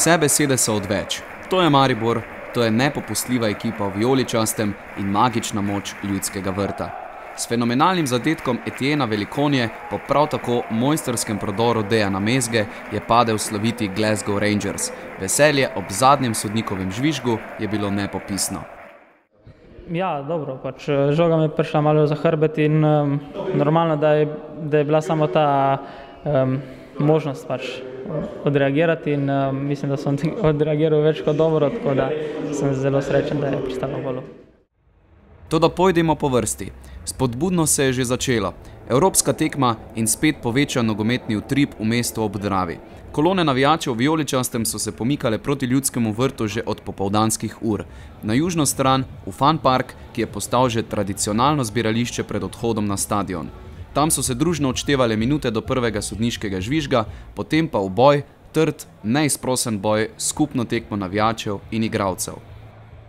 Vse besede so odveč. To je Maribor, to je nepopustljiva ekipa v vijoličastem in magična moč Ljudskega vrta. S fenomenalnim zadetkom Etiena Velikonje po prav tako mojstrskem prodoru Dejana Mezge je padel sloviti Glasgow Rangers. Veselje ob zadnjem sodnikovem žvižgu je bilo nepopisno. Ja, dobro, žoga mi je prišla malo za hrbet in normalno, da je bila samo ta možnost odreagirati in mislim, da sem odreagiral več kot dobro, tako da sem zelo srečen, da je pristalo golu. Toda pojdimo po vrsti. Spodbudno se je že začelo. Evropska tekma in spet povečan nogometni utrip v mestu ob Dravi. Kolone navijačev v vijoličastem so se pomikale proti Ljudskemu vrtu že od popoldanskih ur. Na južno stran, v Fun Park, ki je postal že tradicionalno zbirališče pred odhodom na stadion. Tam so se družno odštevale minute do prvega sodniškega žvižga, potem pa v boj, trd, neizprosen boj, skupno tekmo navijačev in igralcev.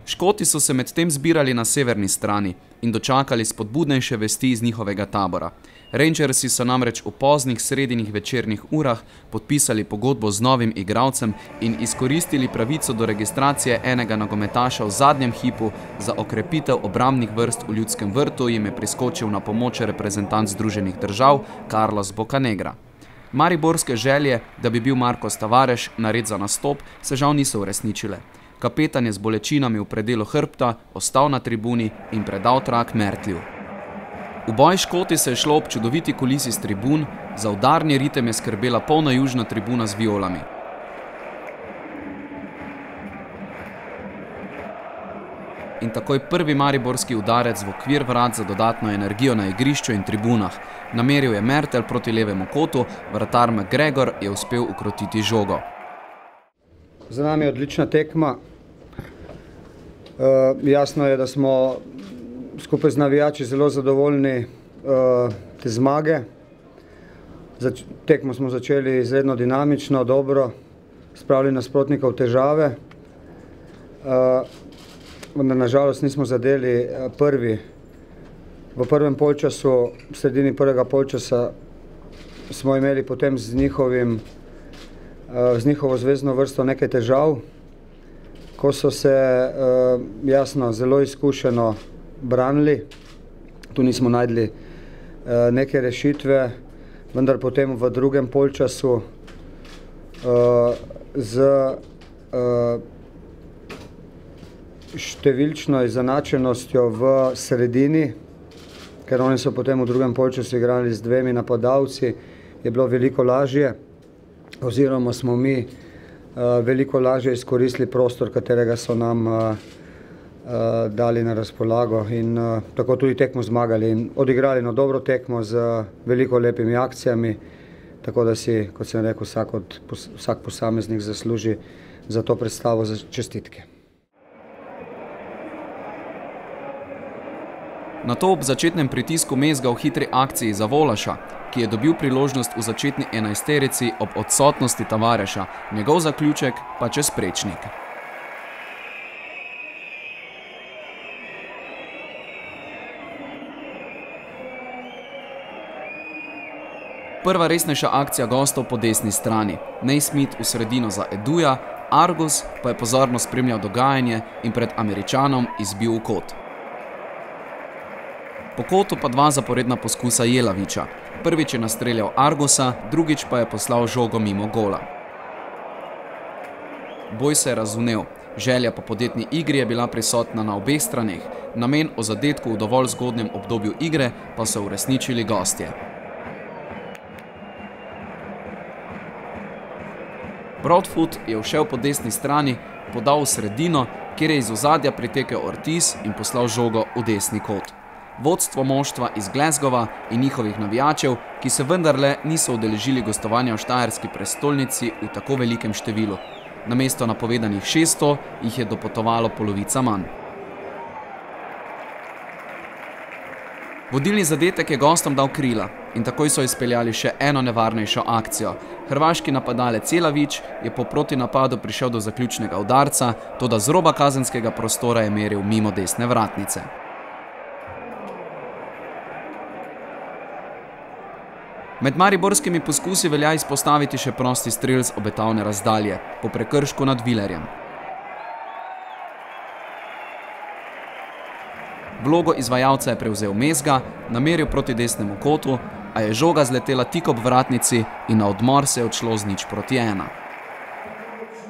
Škoti so se medtem zbirali na severni strani in dočakali spodbudnejše vesti iz njihovega tabora. Rangersi so namreč v poznih sredinih večernih urah podpisali pogodbo z novim igralcem in izkoristili pravico do registracije enega nogometaša v zadnjem hipu. Za okrepitev obrambnih vrst v Ljudskem vrtu jim je priskočil na pomoč reprezentant Združenih držav Carlos Bocanegra. Mariborske želje, da bi bil Marcos Tavares nared za nastop, se žal niso uresničile. Kapetan je z bolečinami v predelu hrbta ostal na tribuni in predal trak Mertlju. V boj Škoti se je šlo ob čudoviti kulisi s tribun, za udarni ritem je skrbela polna južna tribuna z violami. In takoj prvi mariborski udarec v okvir vrat za dodatno energijo na igrišču in tribunah. Nameril je Mertel proti levemu kotu, vratar McGregor je uspel ukrotiti žogo. Za nami je odlična tekma. Jasno je, da smo skupaj z navijači zelo zadovoljni te zmage. Tekmo smo začeli izredno dinamično, dobro, spravili nasprotnika v težave. Vendar nažalost nismo zadeli prvi. V prvem polčasu, v sredini prvega polčasa smo imeli potem z njihovo zvezdno vrsto nekaj težav, ko so se jasno zelo izkušeno branili. Tu nismo najdli neke rešitve, vendar potem v drugem polčasu z številčno izenačenostjo v sredini, ker oni so potem v drugem polčasu igrali z dvemi napadalci, je bilo veliko lažje. Oziroma smo mi veliko lažje izkoristili prostor, katerega so nam dali na razpolago in tako tudi tekmo zmagali in odigrali na dobro tekmo z veliko lepimi akcijami, tako da si, kot sem rekel, vsak posameznik zasluži za to predstavo čestitke. Nato ob začetnem pritisku Mezga v hitri akciji za Volaša, ki je dobil priložnost v začetni enajsterici ob odsotnosti Tavareša, njegov zaključek pa čez prečnik. Prva resnejša akcija gostov po desni strani. Naismith v sredino za Eduja, Argus pa je pozorno spremljal dogajanje in pred Američanom izbil v kot. Po kotu pa dva zaporedna poskusa Jelaviča. Prvič je nastreljal Argusa, drugič pa je poslal žogo mimo gola. Boj se je razvnel. Želja po podjetni igri je bila prisotna na obeh straneh. Namen o zadetku v dovolj zgodnjem obdobju igre pa so uresničili gostje. Broadfoot je všel po desni strani, podal v sredino, kjer je iz ozadja pritekel Ortiz in poslal žogo v desni kot. Vodstvo moštva iz Glasgowa in njihovih navijačev, ki se vendarle niso udeležili gostovanja v štajerski prestolnici v tako velikem številu. Namesto napovedanih 600 jih je dopotovalo polovica manj. Vodilni zadetek je gostom dal krila in takoj so izpeljali še eno nevarnejšo akcijo. Hrvaški napadalec Jelavič je po protinapadu prišel do zaključnega udarca, toda z roba kazenskega prostora je meril mimo desne vratnice. Med mariborskimi poskusi velja izpostaviti še prosti strel z obetavne razdalje, po prekršku nad Vilerjem. Vlogo izvajalca je prevzel Mezga, nameril proti desnemu kotu, a je žoga zletela tik ob vratnici in na odmor se je odšlo z 0:1.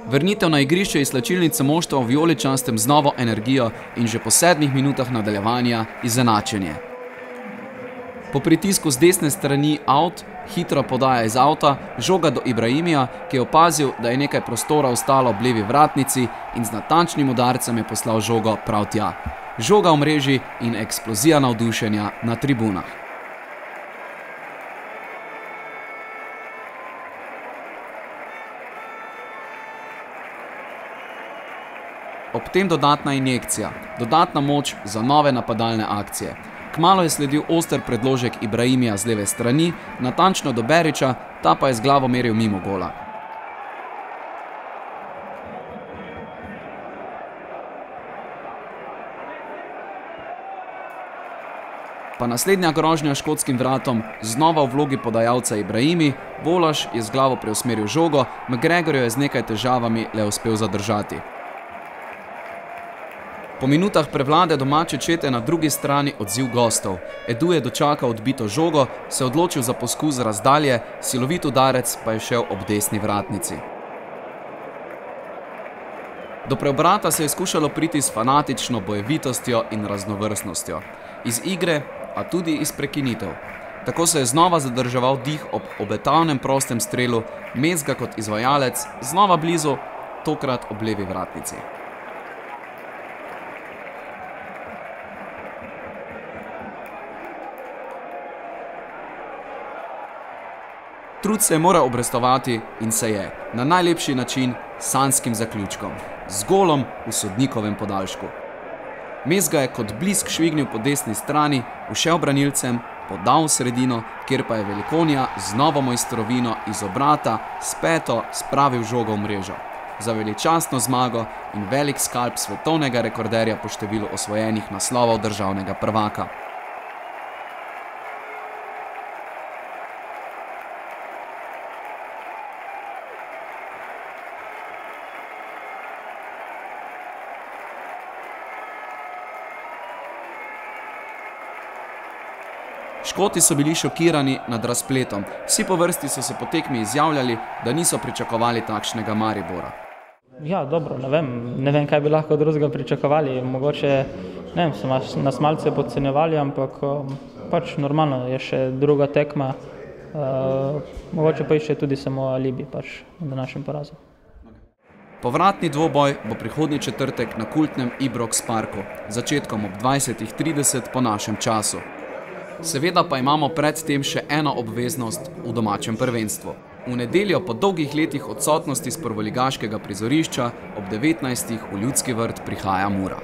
Vrnitev na igrišče iz slačilnice moštva v vijoličastem z novo energijo in že po 7 minutah nadaljevanja izenačenje. Po pritisku z desne strani out, hitra podaja iz avta, žoga do Ibrahimija, ki je opazil, da je nekaj prostora ostalo ob levi vratnici in z natančnim udarcem je poslal žogo prav tja. Žoga v mreži in eksplozija navdušenja na tribunah. Ob tem dodatna injekcija, dodatna moč za nove napadalne akcije. Kmalu je sledil oster predložek Ibrahimija z leve strani, natančno do Berića, ta pa je z glavo meril mimo gola. Pa naslednja grožnja škotskim vratom, znova v vlogi podajalca Ibrahimi, Volaš je z glavo preusmeril žogo, McGregorju je z nekaj težavami le uspel zadržati. Po minutah prevlade domače čete na drugi strani odziv gostov. Edu je dočakal odbito žogo, se odločil za poskus razdalje, silovit udarec pa je šel ob desni vratnici. Do preobrata se je skušalo priti s fanatično bojevitostjo in raznovrstnostjo. Iz igre, a tudi iz prekinitev. Tako se je znova zadrževal dih ob obetavnem prostem strelu, Mezga kot izvajalec, znova blizu, tokrat ob levi vratnici. Trud se je moral obrestovati in se je, na najlepši način, sanjskim zaključkom, z golom v sodnikovem podaljšku. Mezga je kot blisk švignil po desni strani, ušel branilcem, podal v sredino, kjer pa je Velikonja z novo mojstrovino iz obrata s peto spravil žogo v mrežo. Za veličastno zmago in velik skalp svetovnega rekorderja po številu osvojenih naslovov državnega prvaka. Škoti so bili šokirani nad razpletom. Vsi po vrsti so se po tekmi izjavljali, da niso pričakovali takšnega Maribora. Ja, dobro, ne vem, kaj bi lahko drugega pričakovali. Mogoče, ne vem, so nas malce podcenjevali, ampak pač normalno je še druga tekma. Mogoče pa išče tudi samo alibi pač na našem porazu. Povratni dvoboj bo prihodnji četrtek na kultnem Ibrox Parku, začetkom ob 20:30 po našem času. Seveda pa imamo pred tem še eno obveznost v domačem prvenstvu. V nedeljo po dolgih letih odsotnosti s prvoligaškega prizorišča ob 19. v Ljudski vrt prihaja Mura.